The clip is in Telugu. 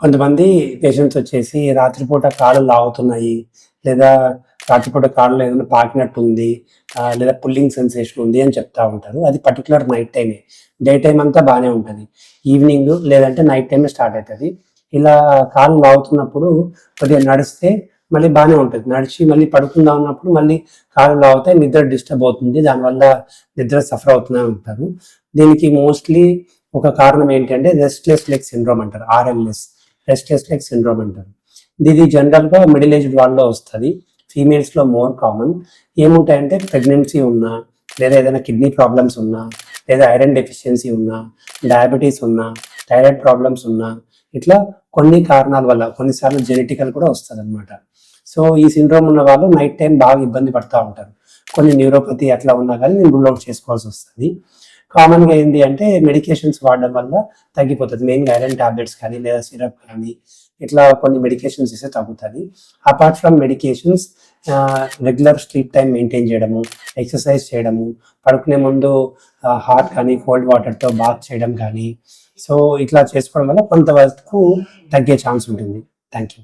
కొంతమంది పేషెంట్స్ వచ్చేసి రాత్రిపూట కాళ్ళు లాగుతున్నాయి, లేదా రాత్రిపూట కాళ్ళలో ఏదైనా పాకినట్టు ఉంది, లేదా పుల్లింగ్ సెన్సేషన్ ఉంది అని చెప్తా ఉంటారు. అది పర్టికులర్ నైట్ టైమే. డే టైమ్ అంతా బాగానే ఉంటుంది, ఈవినింగ్ లేదంటే నైట్ టైమే స్టార్ట్ అవుతుంది. ఇలా కాళ్ళు లాగుతున్నప్పుడు కొద్దిగా నడిస్తే మళ్ళీ బాగానే ఉంటుంది. నడిచి మళ్ళీ పడుకుందాం అన్నప్పుడు మళ్ళీ కాళ్ళు లాగుతాయి, నిద్ర డిస్టర్బ్ అవుతుంది, దానివల్ల నిద్ర సఫర్ అవుతూనే ఉంటారు. దీనికి మోస్ట్లీ ఒక కారణం ఏంటంటే రెస్ట్లెస్ లెగ్ సిండ్రోమ్ అంటారు, RLS, రెస్ట్లెస్ లెగ్ సిండ్రోమ్ అంటారు. ఇది జనరల్గా మిడిల్ ఏజ్డ్ వాళ్ళలో వస్తుంది, ఫీమేల్స్లో మోర్ కామన్. ఏముంటాయంటే ప్రెగ్నెన్సీ ఉన్నా, లేదా ఏదైనా కిడ్నీ ప్రాబ్లమ్స్ ఉన్నా, లేదా ఐరన్ డెఫిషియన్సీ ఉన్నా, డయాబెటీస్ ఉన్నా, థైరాయిడ్ ప్రాబ్లమ్స్ ఉన్నా, ఇట్లా కొన్ని కారణాల వల్ల కొన్నిసార్లు జెనెటికల్ కూడా వస్తుంది అనమాట. సో ఈ సిండ్రోమ్ ఉన్న వాళ్ళు నైట్ టైం బాగా ఇబ్బంది పడుతూ ఉంటారు. కొన్ని న్యూరోపతి అట్లా ఉన్నా కానీ నేను రూల్ అవుట్ చేసుకోవాల్సి వస్తుంది. కామన్గా ఏంటి అంటే మెడికేషన్స్ వాడడం వల్ల తగ్గిపోతుంది. మెయిన్గా ఐరన్ టాబ్లెట్స్ కానీ లేదా సిరప్ కానీ ఇట్లా కొన్ని మెడికేషన్స్ ఇస్తే తగ్గుతుంది. Apart from medications, regular sleep time maintain చేయడము, ఎక్సర్సైజ్ చేయడము, పడుకునే ముందు హాట్ కానీ కోల్డ్ వాటర్తో బాత్ చేయడం కానీ, సో ఇట్లా చేసుకోవడం వల్ల కొంతవరకు తగ్గే ఛాన్స్ ఉంటుంది. Thank you.